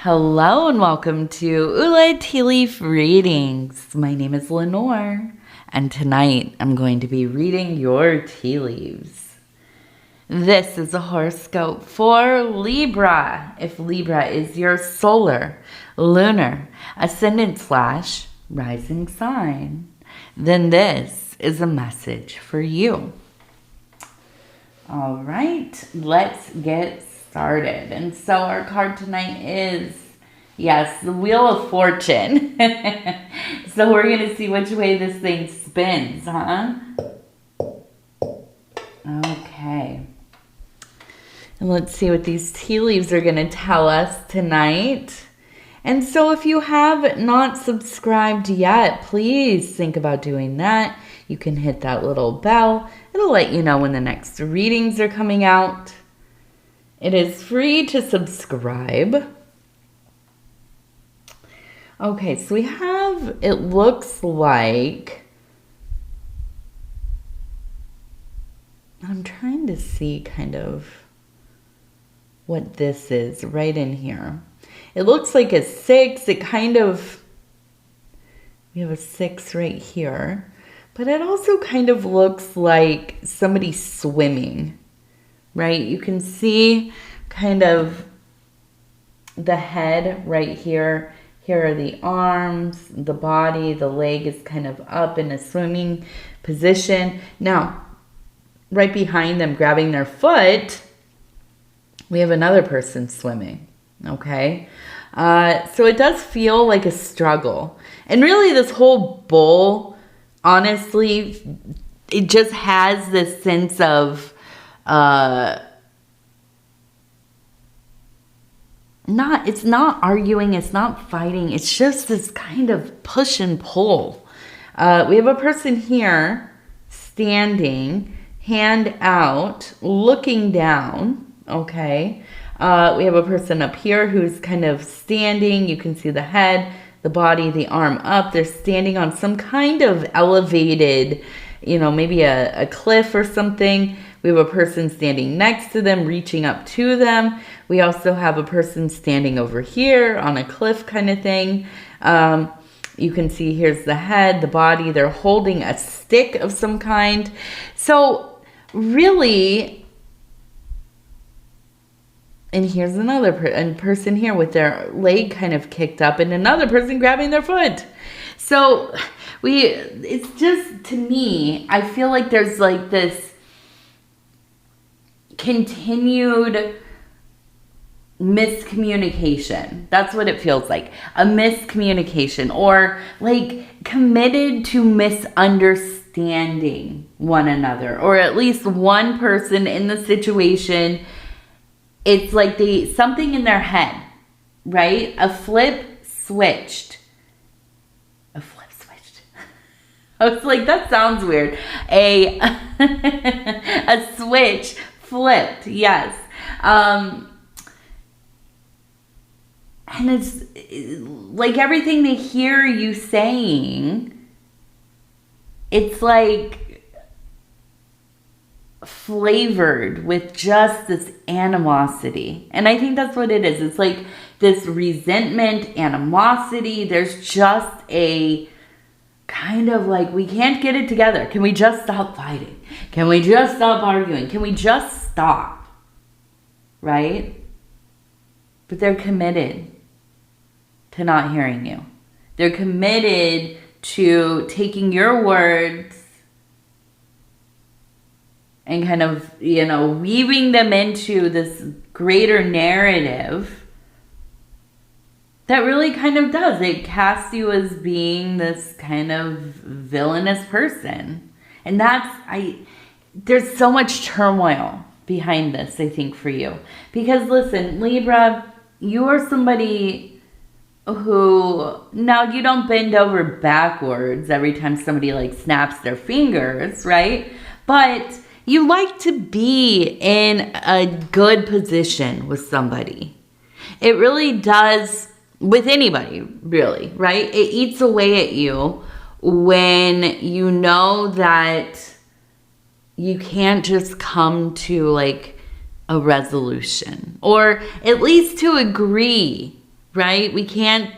Hello and welcome to Ula Tea Leaf Readings. My name is Lenor, and tonight I'm going to be reading your tea leaves. This is a horoscope for Libra. If Libra is your solar, lunar, ascendant/rising sign, then this is a message for you. All right, let's get started. And so our card tonight is, yes, the Wheel of Fortune. So we're going to see which way this thing spins, huh? Okay. And let's see what these tea leaves are going to tell us tonight. And so if you have not subscribed yet, please think about doing that. You can hit that little bell. It'll let you know when the next readings are coming out. It is free to subscribe. Okay, so we have, it looks like, I'm trying to see kind of what this is right in here. It looks like a 6. It kind of, we have a 6 right here. But it also kind of looks like somebody swimming. Right, you can see kind of the head right here. Here are the arms, the body, the leg is kind of up in a swimming position. Now, right behind them grabbing their foot, we have another person swimming, okay? So it does feel like a struggle. And really this whole bowl, honestly, it just has this sense of it's not arguing, it's not fighting, it's just this kind of push and pull. We have a person here standing, hand out, looking down, okay? We have a person up here who's kind of standing. You can see the head, the body, the arm up. They're standing on some kind of elevated, maybe a cliff or something. We have a person standing next to them, reaching up to them. We also have a person standing over here on a cliff kind of thing. You can see here's the head, the body. They're holding a stick of some kind. So really, and here's another person here with their leg kind of kicked up and another person grabbing their foot. So it's just, to me, I feel like there's like this continued miscommunication. That's what it feels like. A miscommunication, or like committed to misunderstanding one another, or at least one person in the situation. It's like something in their head, right? A flip switched. I was like, that sounds weird. A switch flipped, yes. And it's like everything they hear you saying, it's like flavored with just this animosity. And I think that's what it is. It's like this resentment, animosity. There's just a kind of like, we can't get it together. Can we just stop fighting? Can we just stop arguing? Can we just stop? Right? But they're committed to not hearing you. They're committed to taking your words and kind of, weaving them into this greater narrative that really kind of does. It casts you as being this kind of villainous person. And there's so much turmoil behind this, I think, for you. Because listen, Libra, you are somebody who, now you don't bend over backwards every time somebody like snaps their fingers, right? But you like to be in a good position with somebody. It really does, with anybody, really, right? It eats away at you when you know that you can't just come to like a resolution, or at least to agree right? We can't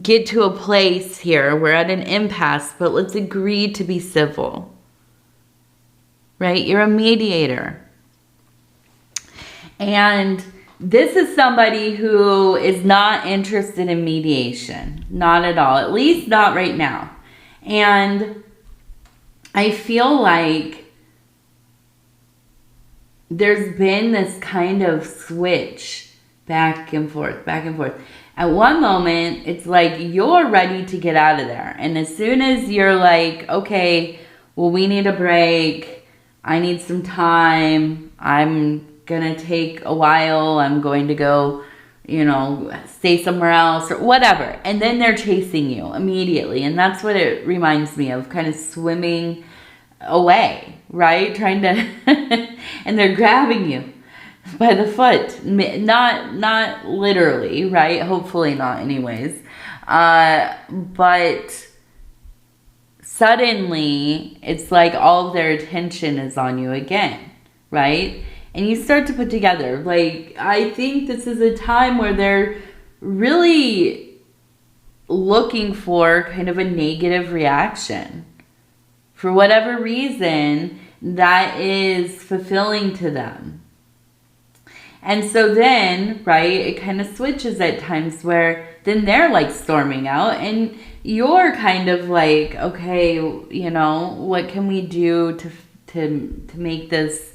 get to a place here. We're at an impasse, but let's agree to be civil, right? You're a mediator. And this is somebody who is not interested in mediation. Not at all. At least not right now. And I feel like there's been this kind of switch back and forth, back and forth. At one moment, it's like you're ready to get out of there. And as soon as you're like, okay, well, we need a break. I need some time. I'm going to take a while. I'm going to go, stay somewhere else or whatever. And then they're chasing you immediately. And that's what it reminds me of, kind of swimming away, right? Trying to, and they're grabbing you by the foot, not literally, right? Hopefully not anyways. But suddenly it's like all of their attention is on you again, right? And you start to put together, like, I think this is a time where they're really looking for kind of a negative reaction. For whatever reason, that is fulfilling to them. And so then, right, it kind of switches at times where then they're like storming out and you're kind of like, okay, what can we do to make this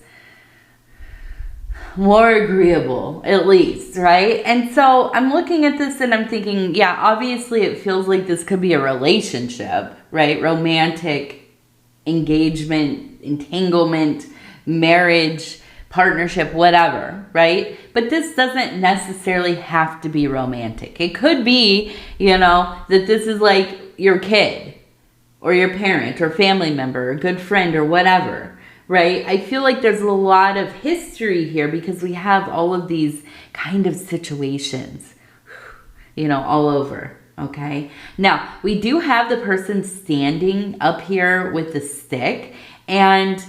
more agreeable, at least, right? And so I'm looking at this and I'm thinking, yeah, obviously it feels like this could be a relationship, right? Romantic engagement, entanglement, marriage, partnership, whatever, right? But this doesn't necessarily have to be romantic. It could be, that this is like your kid or your parent or family member or good friend or whatever, right? I feel like there's a lot of history here because we have all of these kind of situations, all over, okay? Now, we do have the person standing up here with the stick, and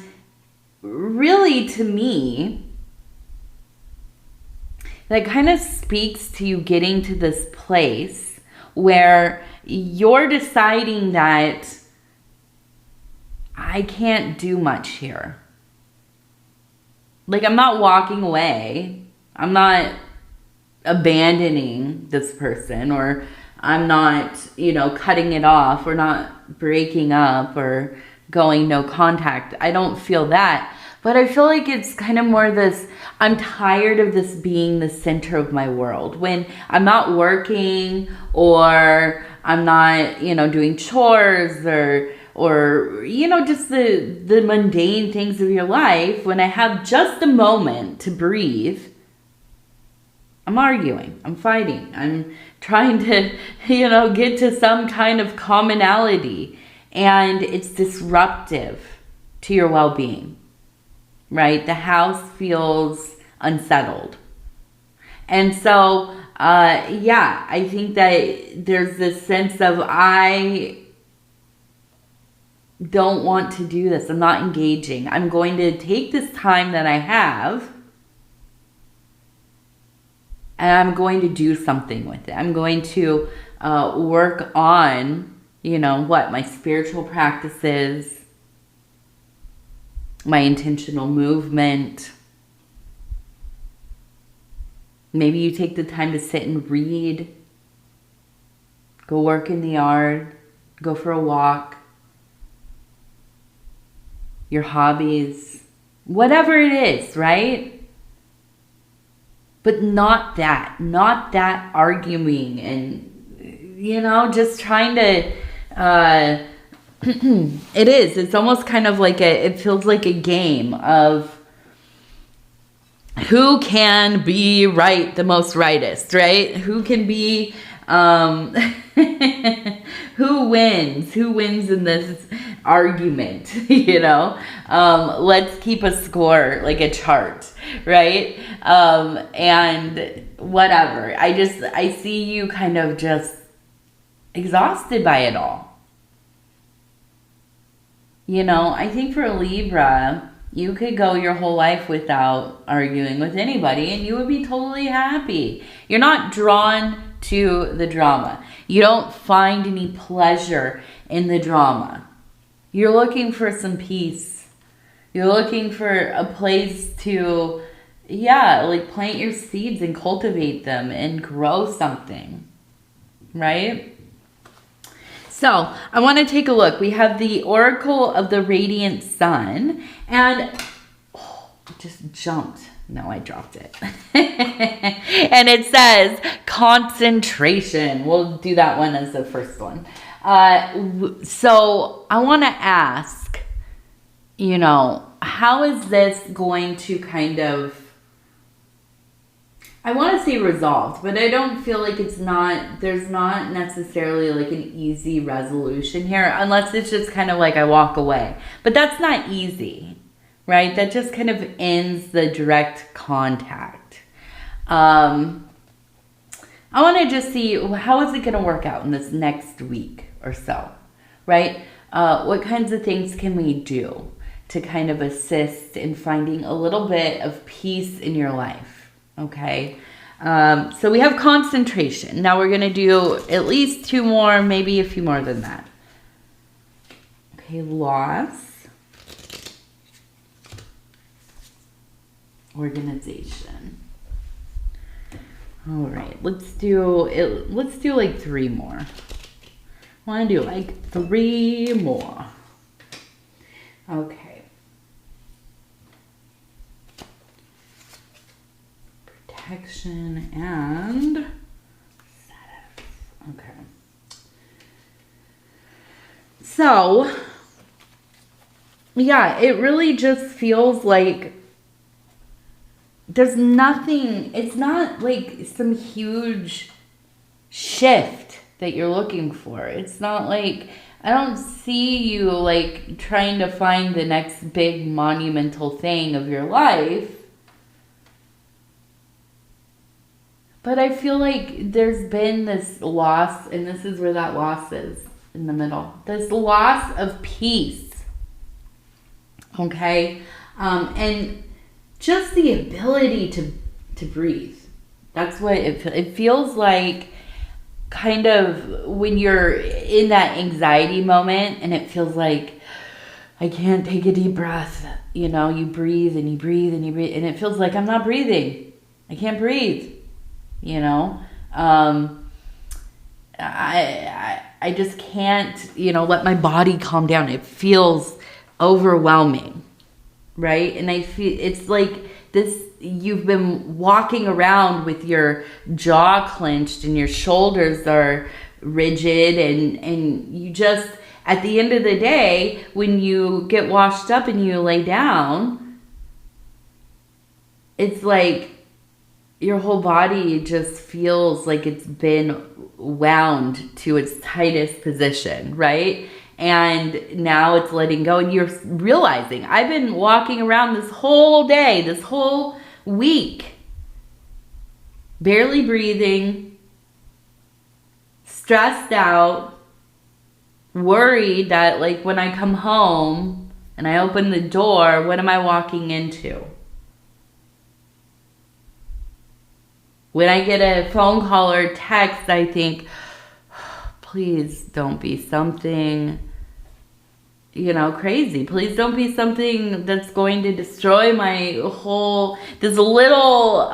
really, to me, that kind of speaks to you getting to this place where you're deciding that I can't do much here. Like, I'm not walking away. I'm not abandoning this person, or I'm not, cutting it off. We're not breaking up or going no contact. I don't feel that. But I feel like it's kind of more this, I'm tired of this being the center of my world. When I'm not working or I'm not, doing chores or just the mundane things of your life, when I have just a moment to breathe, I'm arguing, I'm fighting, I'm trying to, get to some kind of commonality. And it's disruptive to your well-being, right? The house feels unsettled. And so, I think that there's this sense of, I don't want to do this. I'm not engaging. I'm going to take this time that I have and I'm going to do something with it. I'm going to work on, my spiritual practices, my intentional movement. Maybe you take the time to sit and read, go work in the yard, go for a walk, your hobbies, whatever it is, right? But not that arguing and, just trying to, it's almost kind of like it feels like a game of who can be right, the most rightest, right? Who can be, who wins in this argument, let's keep a score, like a chart, right? And whatever, I see you kind of just exhausted by it all. I think for a Libra, you could go your whole life without arguing with anybody and you would be totally happy. You're not drawn to the drama. You don't find any pleasure in the drama. You're looking for some peace. You're looking for a place to, yeah, like plant your seeds and cultivate them and grow something, right? So I want to take a look. We have the Oracle of the Radiant Sun, and it just jumped. No, I dropped it. And it says concentration. We'll do that one as the first one. So I want to ask, you know, how is this going to kind of, I want to say resolved, but I don't feel like there's not necessarily like an easy resolution here, unless it's just kind of like I walk away. But that's not easy, right? That just kind of ends the direct contact. I want to just see, how is it going to work out in this next week or so, right? What kinds of things can we do to kind of assist in finding a little bit of peace in your life? Okay, so we have concentration. Now we're going to do at least 2 more, maybe a few more than that. Okay, loss, organization. All right, let's do like 3 more. I want to do like 3 more. Okay. Protection and status. Okay. So, yeah, it really just feels like there's nothing, it's not like some huge shift that you're looking for. It's not like, I don't see you like trying to find the next big monumental thing of your life. But I feel like there's been this loss, and this is where that loss is, in the middle. This loss of peace, okay? And just the ability to breathe. That's what it feels like, kind of when you're in that anxiety moment, and it feels like, I can't take a deep breath. You know, you breathe, and you breathe, and you breathe, and it feels like I'm not breathing. I can't breathe. You know, I just can't, you know, let my body calm down. It feels overwhelming, right? And I feel it's like this, you've been walking around with your jaw clenched and your shoulders are rigid, and you just, at the end of the day, when you get washed up and you lay down, it's like your whole body just feels like it's been wound to its tightest position, right? And now it's letting go, and you're realizing, I've been walking around this whole day, this whole week, barely breathing, stressed out, worried that like when I come home and I open the door, what am I walking into? When I get a phone call or text, I think, please don't be something, you know, crazy. Please don't be something that's going to destroy my whole, this little,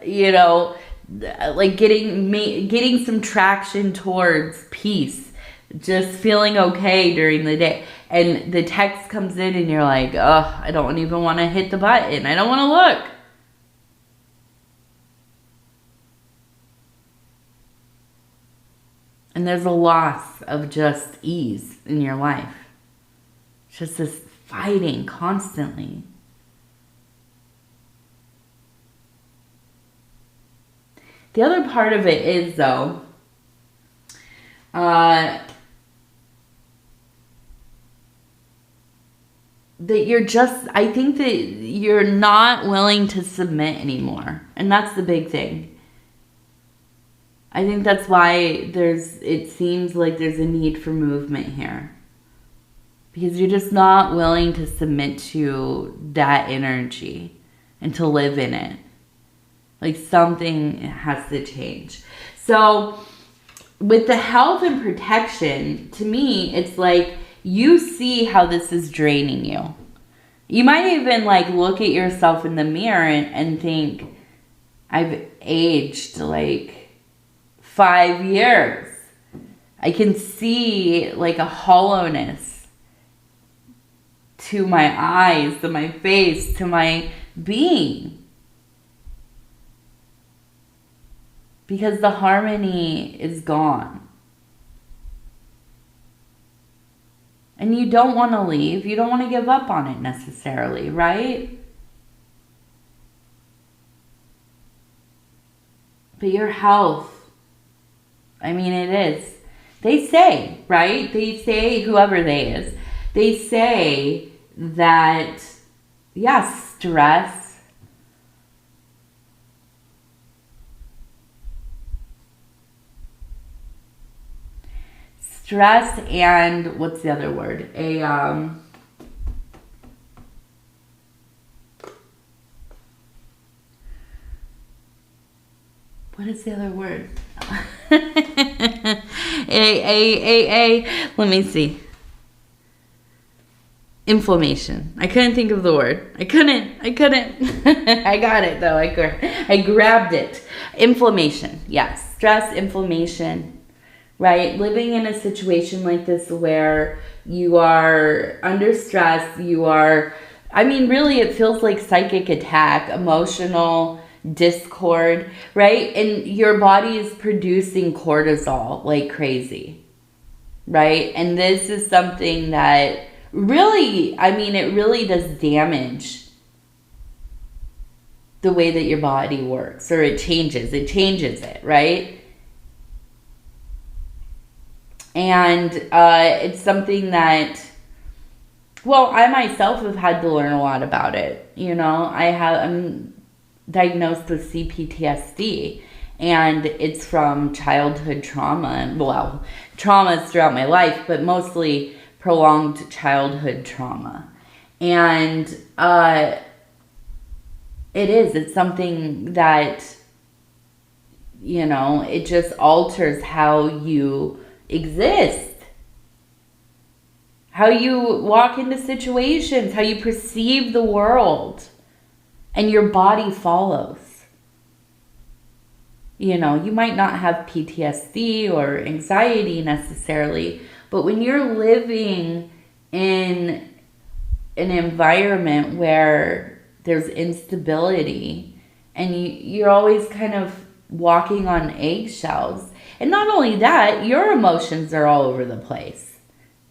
you know, like getting some traction towards peace, just feeling okay during the day. And the text comes in and you're like, oh, I don't even want to hit the button. I don't want to look. And there's a loss of just ease in your life. Just this fighting constantly. The other part of it is, though, that you're just, I think that you're not willing to submit anymore. And that's the big thing. I think that's why it seems like there's a need for movement here. Because you're just not willing to submit to that energy and to live in it. Like something has to change. So with the health and protection, to me, it's like you see how this is draining you. You might even like look at yourself in the mirror and think, I've aged like 5 years. I can see like a hollowness to my eyes, to my face, to my being. Because the harmony is gone. And you don't want to leave. You don't want to give up on it necessarily, right? But your health, I mean, it is. They say, right? They say, whoever they is, they say that, yeah, stress and what's the other word? What is the other word? Let me see. Inflammation. I couldn't think of the word. I couldn't. I got it though. I grabbed it. Inflammation. Yes. Stress, inflammation. Right? Living in a situation like this where you are under stress, really it feels like psychic attack, emotional discord, right? And your body is producing cortisol like crazy, right? And this is something that really, it really does damage the way that your body works, or it changes it, right? And it's something that, well, I myself have had to learn a lot about it. I'm diagnosed with CPTSD, and it's from childhood trauma. Well, traumas throughout my life, but mostly prolonged childhood trauma. And it's something that, it just alters how you exist, how you walk into situations, how you perceive the world, and your body follows. You might not have PTSD or anxiety necessarily, but when you're living in an environment where there's instability and you're always kind of walking on eggshells, and not only that, your emotions are all over the place.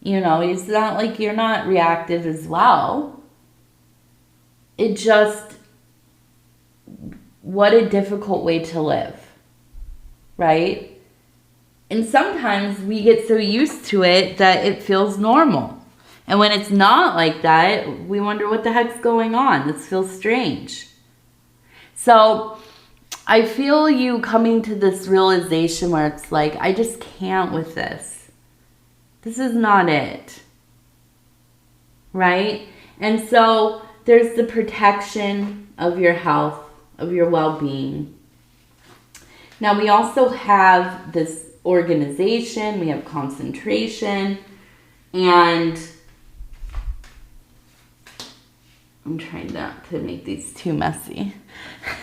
It's not like you're not reactive as well. It just, what a difficult way to live, right? And sometimes we get so used to it that it feels normal. And when it's not like that, we wonder what the heck's going on. This feels strange. So I feel you coming to this realization where it's like, I just can't with this. This is not it. Right? And so there's the protection of your health, of your well-being. Now we also have this organization, we have concentration, and I'm trying not to make these too messy.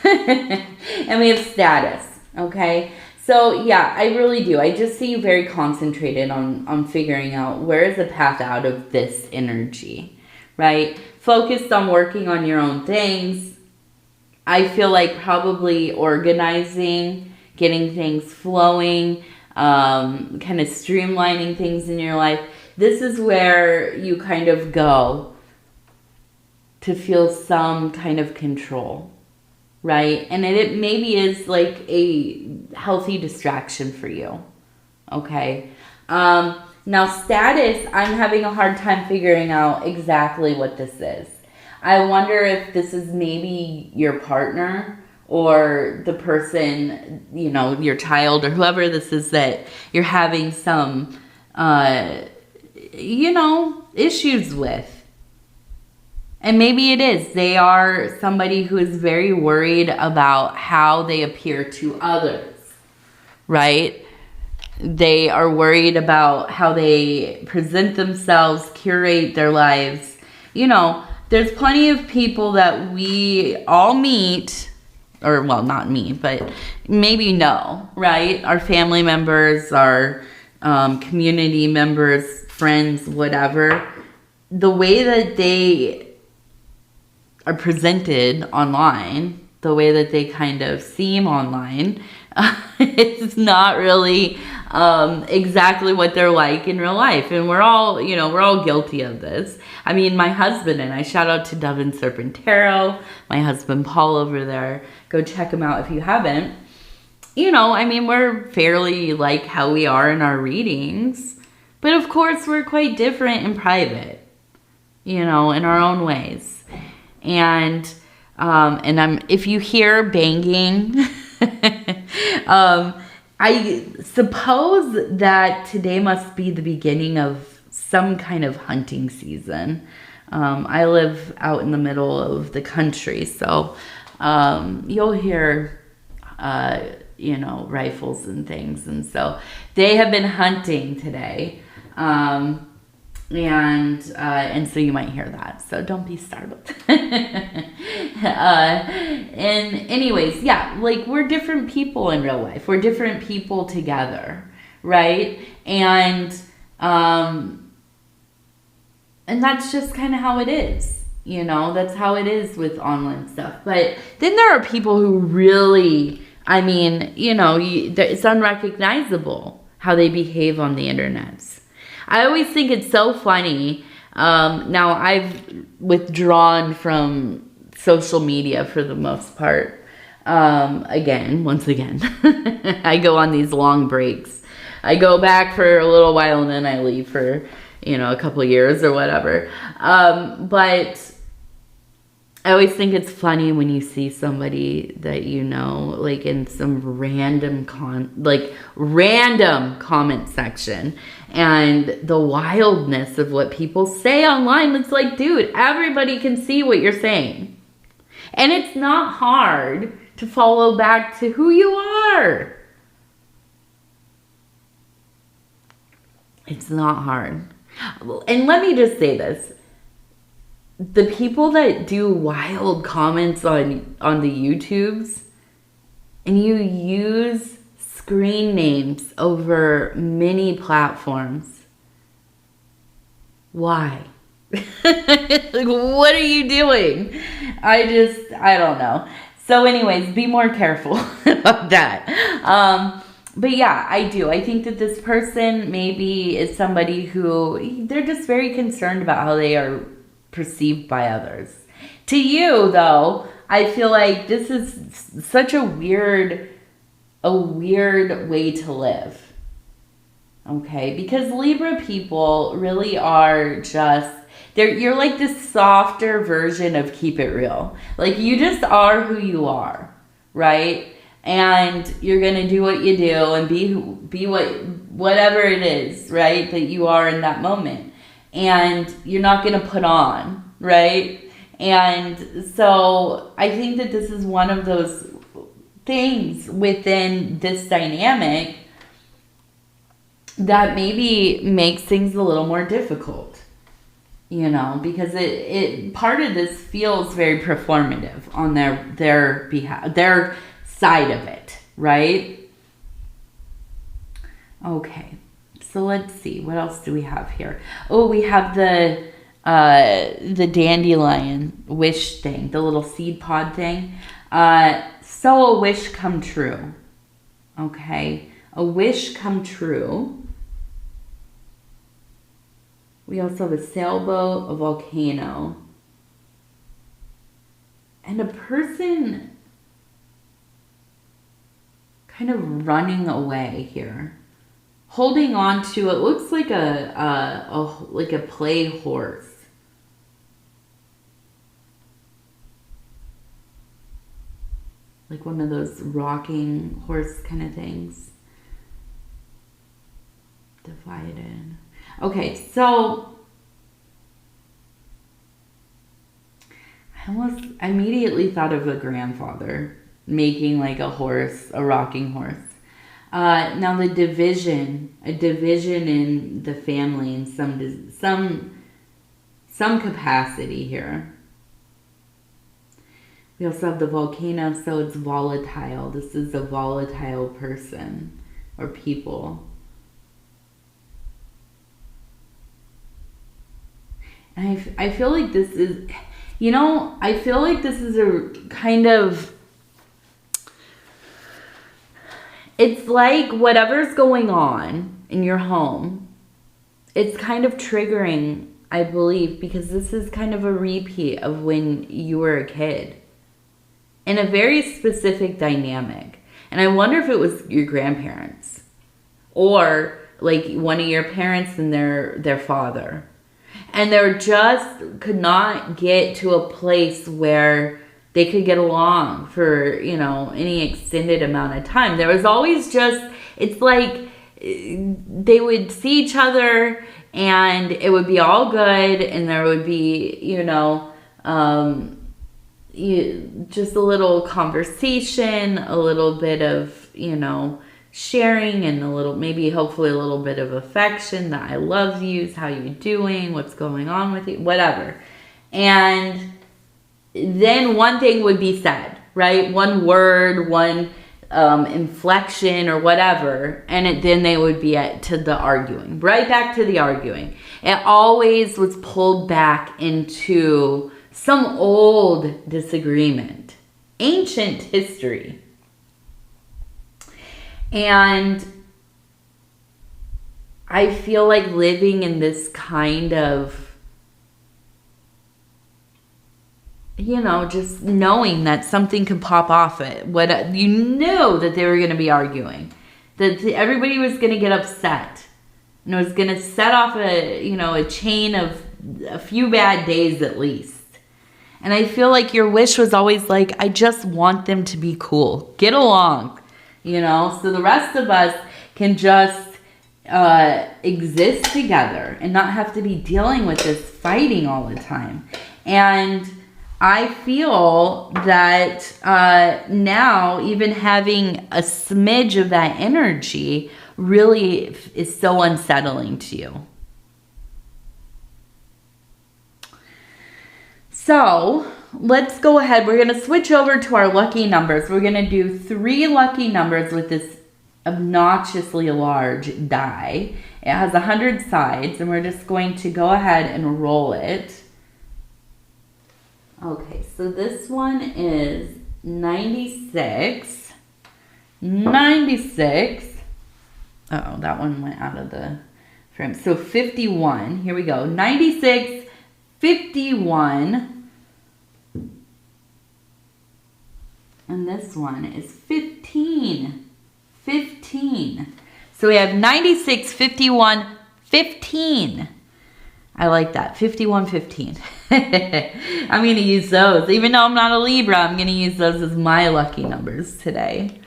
And we have status, okay? So yeah, I really do. I just see you very concentrated on figuring out where is the path out of this energy, right? Focused on working on your own things. I feel like probably organizing, getting things flowing, kind of streamlining things in your life. This is where you kind of go to feel some kind of control, right? And it maybe is like a healthy distraction for you, okay? Now status, I'm having a hard time figuring out exactly what this is. I wonder if this is maybe your partner or the person, your child or whoever this is that you're having some, issues with. And maybe it is. They are somebody who is very worried about how they appear to others, right? They are worried about how they present themselves, curate their lives. You know, there's plenty of people that we all meet, or well, not me, but maybe know, right? Our family members, our community members, friends, whatever. The way that they are presented online, the way that they kind of seem online, it's not really exactly what they're like in real life. And we're all, you know, we're all guilty of this. I mean, my husband and I, shout out to Dove and Serpent Tarot, my husband Paul over there. Go check him out if you haven't. You know, I mean, we're fairly like how we are in our readings. But of course, we're quite different in private, you know, in our own ways. And if you hear banging, I suppose that today must be the beginning of some kind of hunting season. I live out in the middle of the country, so you'll hear, you know, rifles and things. And so they have been hunting today. And so you might hear that. So don't be startled. And anyways, yeah, like we're different people in real life. We're different people together, right? And that's just kind of how it is. You know, that's how it is with online stuff. But then there are people who really, I mean, you know, it's unrecognizable how they behave on the internet. I always think it's so funny. Now, I've withdrawn from social media for the most part. Once again, I go on these long breaks. I go back for a little while and then I leave for, you know, a couple of years or whatever. But I always think it's funny when you see somebody that you know, like in some random comment section, and the wildness of what people say online. It's like, dude, everybody can see what you're saying. And it's not hard to follow back to who you are. It's not hard. And let me just say this. The people that do wild comments on the YouTubes, and you use screen names over many platforms, why? Like, what are you doing? I don't know. So anyways, be more careful about that. But yeah, I do. I think that this person maybe is somebody who, they're just very concerned about how they are perceived by others. To you, though, I feel like this is such a weird way to live. Okay? Because Libra people really are just, you're like this softer version of keep it real. Like, you just are who you are, right? And you're going to do what you do and be whatever it is, right, that you are in that moment. And you're not going to put on, right? And so I think that this is one of those things within this dynamic that maybe makes things a little more difficult, you know, because it part of this feels very performative on their behalf, their side of it, right? Okay. So let's see, what else do we have here? Oh, we have the dandelion wish thing, the little seed pod thing. So a wish come true. Okay, a wish come true. We also have a sailboat, a volcano, and a person kind of running away here. Holding on to, it looks like a play horse. Like one of those rocking horse kind of things. Divided. Okay, so I immediately thought of a grandfather making like a horse, a rocking horse. Now the division, a division in the family in some capacity here. We also have the volcano, so it's volatile. This is a volatile person or people. And I feel like this is, I feel like this is a kind of, it's like whatever's going on in your home, it's kind of triggering, I believe, because this is kind of a repeat of when you were a kid. In a very specific dynamic. And I wonder if it was your grandparents. Or like one of your parents and their father. And they just could not get to a place where they could get along for, any extended amount of time. There was always just, it's like they would see each other and it would be all good. And there would be, just a little conversation, a little bit of, sharing, and hopefully a little bit of affection, that I love you, how you doing, what's going on with you, whatever. And then one thing would be said, right? One word, one inflection or whatever, and then they would be to the arguing, right back to the arguing. It always was pulled back into some old disagreement, ancient history. And I feel like living in this kind of, just knowing that something could pop off it. You knew that they were going to be arguing, that everybody was going to get upset, and it was going to set off a chain of a few bad days at least. And I feel like your wish was always like, I just want them to be cool. Get along, so the rest of us can just exist together and not have to be dealing with this fighting all the time. And I feel that now even having a smidge of that energy really is so unsettling to you. So let's go ahead. We're going to switch over to our lucky numbers. We're going to do 3 lucky numbers with this obnoxiously large die. It has 100 sides, and we're just going to go ahead and roll it. Okay, so this one is 96. 96. Uh-oh, that one went out of the frame. So 51. Here we go. 96, 51. And this one is 15. 15. So we have 96, 51, 15. I like that. 51, 15. I'm going to use those. Even though I'm not a Libra, I'm going to use those as my lucky numbers today.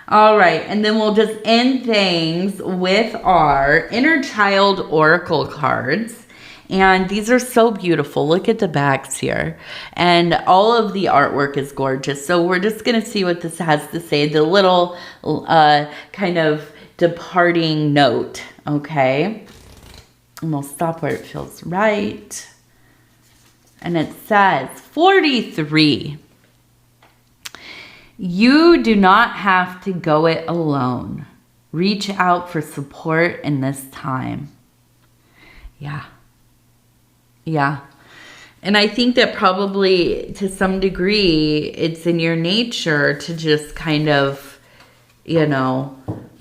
All right. And then we'll just end things with our inner child oracle cards. And these are so beautiful. Look at the backs here. And all of the artwork is gorgeous. So we're just going to see what this has to say. The little kind of departing note. Okay. And we'll stop where it feels right. And it says 43. You do not have to go it alone. Reach out for support in this time. Yeah. Yeah. And I think that probably to some degree it's in your nature to just kind of,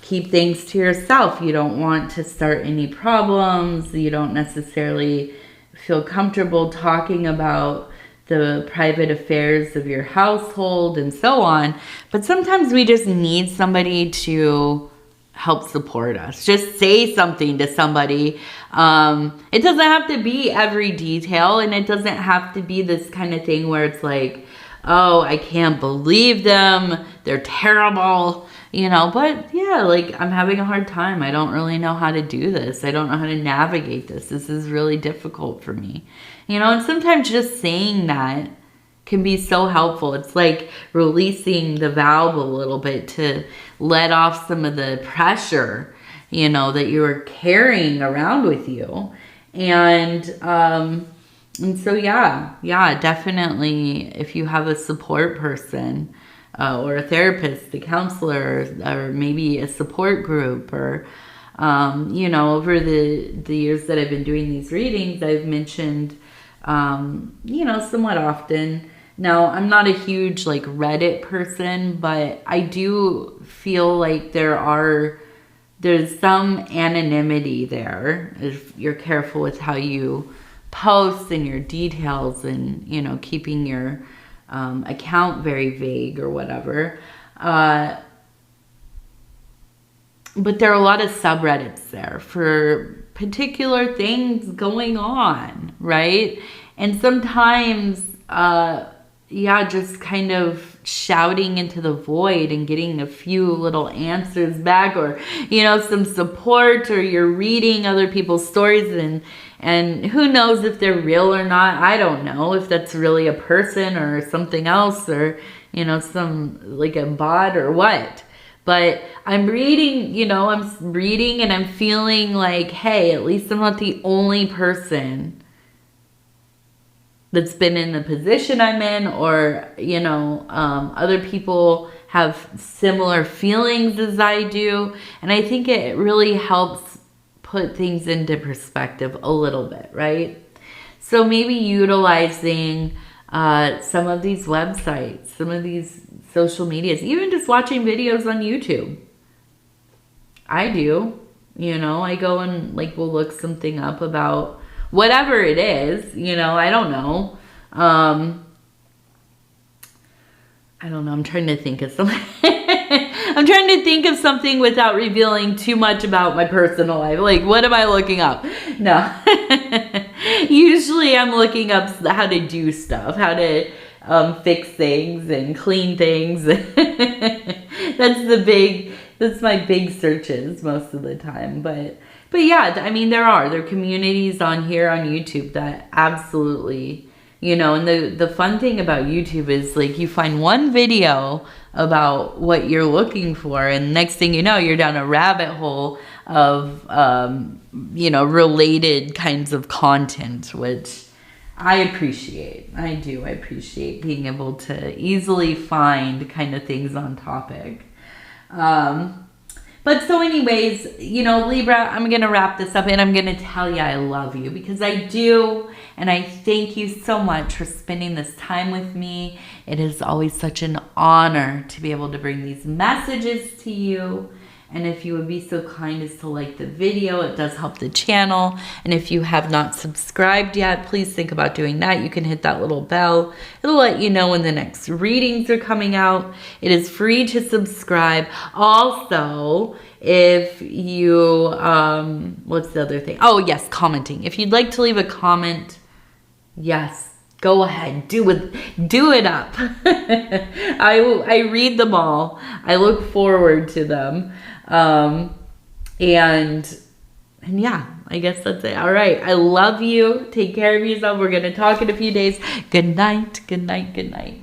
keep things to yourself. You don't want to start any problems. You don't necessarily feel comfortable talking about the private affairs of your household and so on. But sometimes we just need somebody to help support us. Just say something to somebody. It doesn't have to be every detail, and it doesn't have to be this kind of thing where it's like, oh, I can't believe them. They're terrible. But yeah, like I'm having a hard time. I don't really know how to do this. I don't know how to navigate this. This is really difficult for me. And sometimes just saying that can be so helpful. It's like releasing the valve a little bit to let off some of the pressure, you know, that you're carrying around with you. And so, yeah, definitely if you have a support person or a therapist, a counselor, or maybe a support group, or, you know, over the years that I've been doing these readings, I've mentioned, you know, somewhat often. Now, I'm not a huge like Reddit person, but I do feel like there's some anonymity there if you're careful with how you post and your details, and, you know, keeping your account very vague or whatever. But there are a lot of subreddits there for particular things going on, right? And sometimes, just kind of shouting into the void and getting a few little answers back, or, you know, some support, or you're reading other people's stories, and who knows if they're real or not. I don't know if that's really a person or something else, or, you know, some like a bot or what. But I'm reading, you know, and I'm feeling like, hey, at least I'm not the only person that's been in the position I'm in, or, you know, other people have similar feelings as I do. And I think it really helps put things into perspective a little bit, right? So maybe utilizing some of these websites, some of these social medias, even just watching videos on YouTube. I do, you know, I go and like will look something up about whatever it is, you know, I don't know. I don't know. I'm trying to think of something. I'm trying to think of something without revealing too much about my personal life. Like, what am I looking up? No. Usually I'm looking up how to do stuff, how to fix things and clean things. That's my big searches most of the time. But yeah, I mean, there are communities on here on YouTube that absolutely, you know, and the fun thing about YouTube is like you find one video about what you're looking for, and next thing you know, you're down a rabbit hole of, you know, related kinds of content, which I appreciate. I appreciate being able to easily find kind of things on topic. But so anyways, you know, Libra, I'm going to wrap this up and I'm going to tell you I love you, because I do. And I thank you so much for spending this time with me. It is always such an honor to be able to bring these messages to you. And if you would be so kind as to like the video, it does help the channel. And if you have not subscribed yet, please think about doing that. You can hit that little bell. It'll let you know when the next readings are coming out. It is free to subscribe. Also, if you, what's the other thing? Oh, yes, commenting. If you'd like to leave a comment, yes, go ahead, do it up. I read them all. I look forward to them. And yeah, I guess that's it. All right. I love you. Take care of yourself. We're going to talk in a few days. Good night. Good night. Good night.